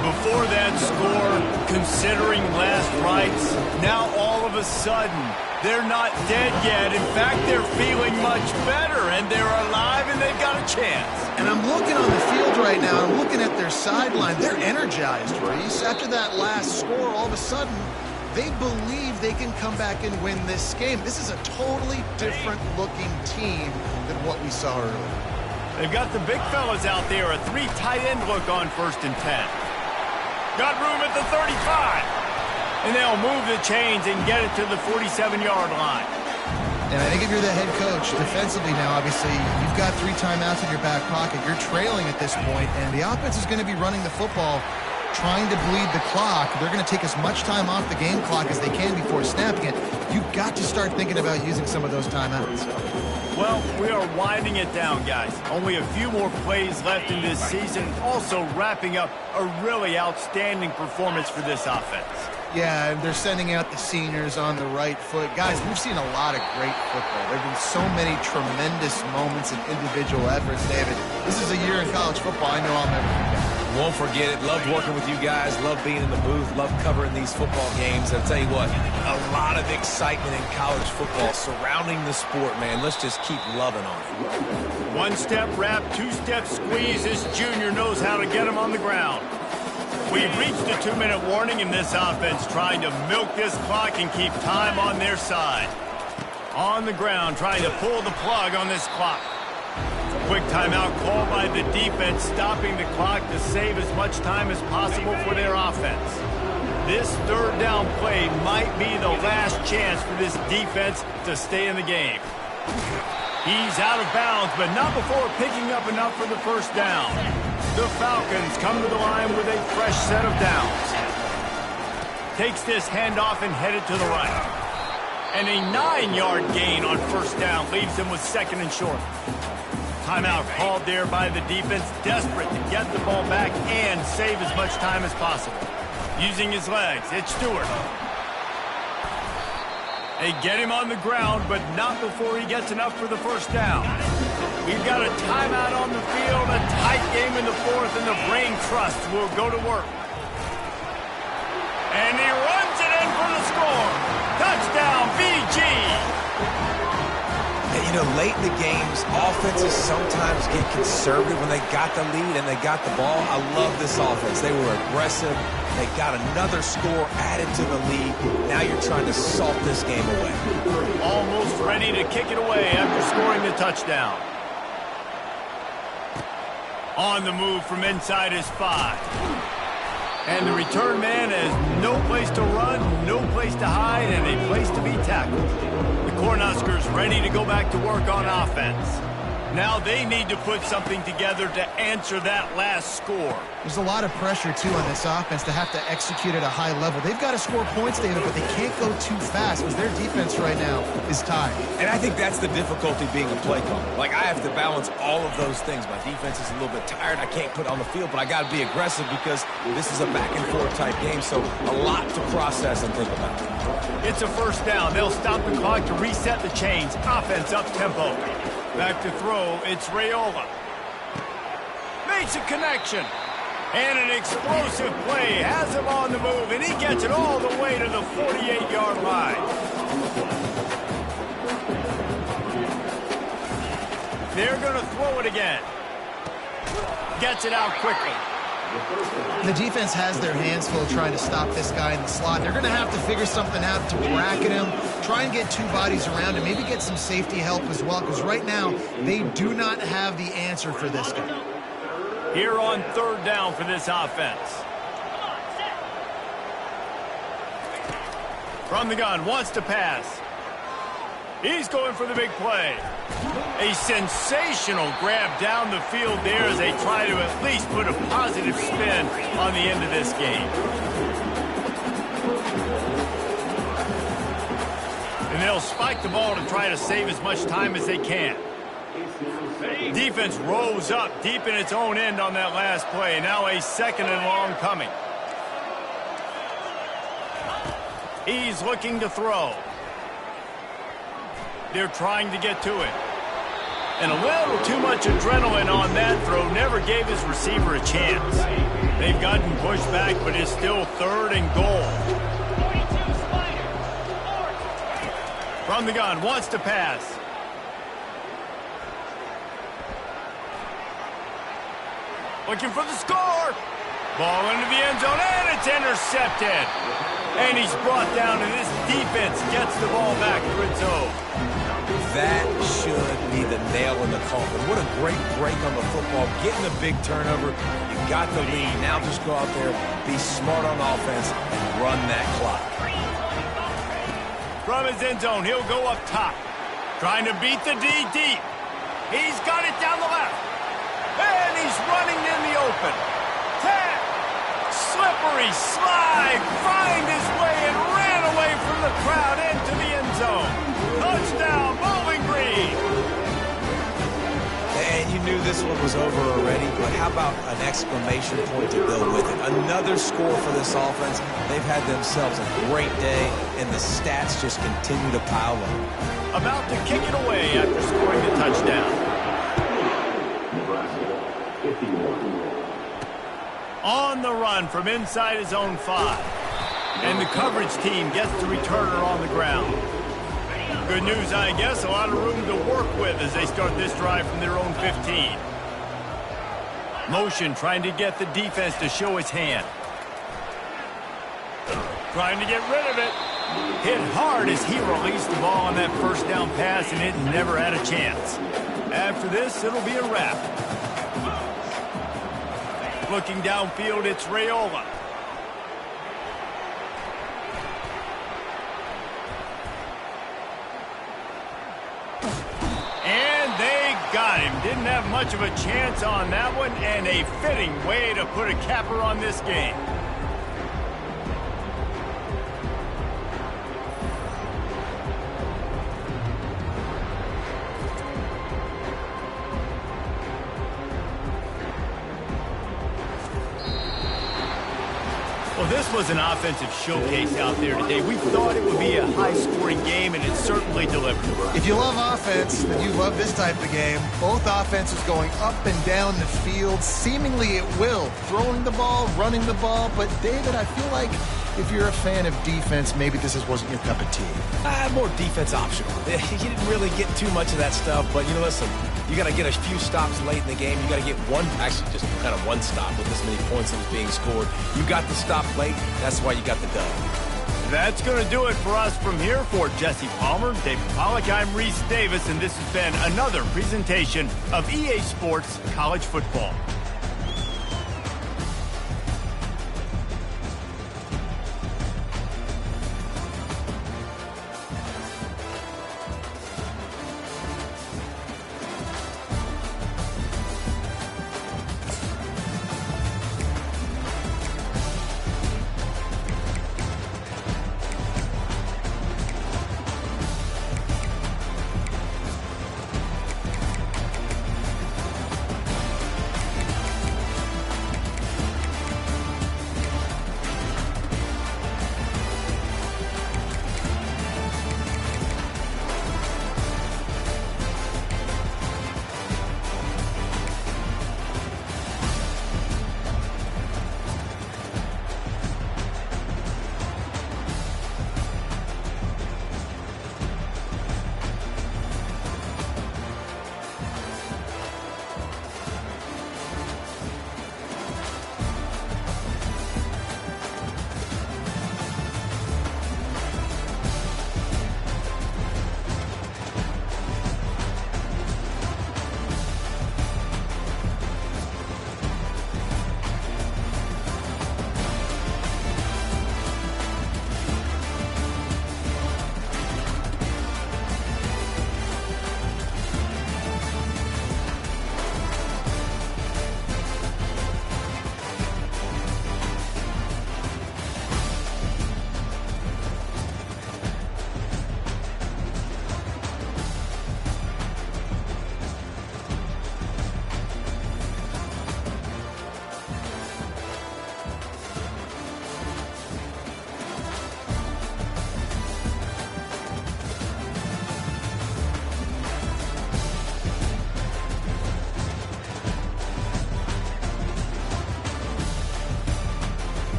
Before that score, considering last rites, now all of a sudden, they're not dead yet. In fact, they're feeling much better, and they're alive, and they've got a chance. And I'm looking on the field right now. I'm looking at their sideline. They're energized, Reese. After that last score, all of a sudden, they believe they can come back and win this game. This is a totally different-looking team than what we saw earlier. They've got the big fellas out there, a 3 tight end look on 1st and 10. Got room at the 35. And they'll move the chains and get it to the 47-yard line. And I think if you're the head coach, defensively now, obviously, you've got 3 timeouts in your back pocket. You're trailing at this point, and the offense is going to be running the football, trying to bleed the clock. They're going to take as much time off the game clock as they can before snapping it. You've got to start thinking about using some of those timeouts. Well, we are winding it down, guys. Only a few more plays left in this season. Also wrapping up a really outstanding performance for this offense. Yeah, and they're sending out the seniors on the right foot. Guys, we've seen a lot of great football. There have been so many tremendous moments and individual efforts, David. This is a year in college football I know I'll never forget. Won't forget it. Loved working with you guys. Loved being in the booth. Loved covering these football games. I'll tell you what, a lot of excitement in college football surrounding the sport, man. Let's just keep loving on it. 1-step wrap, 2-step squeeze. This junior knows how to get him on the ground. We've reached the 2-minute warning in this offense, trying to milk this clock and keep time on their side. On the ground, trying to pull the plug on this clock. Quick timeout called by the defense, stopping the clock to save as much time as possible for their offense. This 3rd down play might be the last chance for this defense to stay in the game. He's out of bounds, but not before picking up enough for the 1st down. The Falcons come to the line with a fresh set of downs. Takes this handoff and headed to the right. And a 9-yard gain on 1st down leaves him with 2nd and short. Timeout called there by the defense, desperate to get the ball back and save as much time as possible. Using his legs, it's Stewart. They get him on the ground, but not before he gets enough for the 1st down. We've got a timeout on the field, a tight game in the 4th, and the Brain Trust will go to work. And he runs it in for the score. Touchdown, BG! You know, late in the games, offenses sometimes get conservative when they got the lead and they got the ball. I love this offense. They were aggressive. They got another score added to the lead. Now you're trying to salt this game away. Almost ready to kick it away after scoring the touchdown. On the move from inside his 5. And the return man has no place to run, no place to hide, and a place to be tackled. The Cornhuskers ready to go back to work on offense. Now they need to put something together to answer that last score. There's a lot of pressure, too, on this offense to have to execute at a high level. They've got to score points, David, but they can't go too fast because their defense right now is tied. And I think that's the difficulty being a play caller. Like, I have to balance all of those things. My defense is a little bit tired. I can't put it on the field, but I got to be aggressive because this is a back-and-forth type game, so a lot to process and think about. It's a 1st down. They'll stop the clock to reset the chains. Offense up-tempo. Back to throw, it's Raiola. Makes a connection. And an explosive play. Has him on the move, and he gets it all the way to the 48-yard line. They're going to throw it again. Gets it out quickly. The defense has their hands full trying to stop this guy in the slot. They're going to have to figure something out to bracket him, try and get 2 bodies around him, maybe get some safety help as well, because right now they do not have the answer for this guy. Here on 3rd down for this offense. From the gun, wants to pass. He's going for the big play. A sensational grab down the field there as they try to at least put a positive spin on the end of this game. And they'll spike the ball to try to save as much time as they can. Defense rose up deep in its own end on that last play. Now a 2nd and long coming. He's looking to throw. They're trying to get to it. And a little too much adrenaline on that throw never gave his receiver a chance. They've gotten pushed back, but it's still 3rd and goal. From the gun, wants to pass. Looking for the score. Ball into the end zone, and it's intercepted. And he's brought down, and this defense gets the ball back to its own. That should be the nail in the coffin. What a great break on the football. Getting a big turnover. You got the lead. Now just go out there, be smart on offense, and run that clock. From his end zone, he'll go up top. Trying to beat the D deep. He's got it down the left. And he's running in the open. 10. Slippery slide. Find his way and ran away from the crowd into the end zone. Touchdown, Bowling Green. And you knew this one was over already, but how about an exclamation point to go with it? Another score for this offense. They've had themselves a great day, and the stats just continue to pile up. About to kick it away after scoring the touchdown. Nebraska, 51. On the run from inside his own 5. And the coverage team gets the returner on the ground. Good news, I guess. A lot of room to work with as they start this drive from their own 15. Motion trying to get the defense to show his hand. Trying to get rid of it. Hit hard as he released the ball on that first down pass, and it never had a chance. After this, it'll be a wrap. Looking downfield, it's Raiola. And they got him. Didn't have much of a chance on that one, and a fitting way to put a capper on this game. Well, this was an offensive showcase out there today. We thought it would be a high-scoring game, and it certainly delivered. If you love offense, then you love this type of game. Both offenses going up and down the field, seemingly at will. Throwing the ball, running the ball. But, David, I feel like if you're a fan of defense, maybe this wasn't your cup of tea. More defense optional. You didn't really get too much of that stuff, but, listen, you got to get a few stops late in the game. You got to get just kind of one stop with this many points that was being scored. You got the stop late. That's why you got the dub. That's going to do it for us from here. For Jesse Palmer, David Pollack, I'm Reese Davis, and this has been another presentation of EA Sports College Football.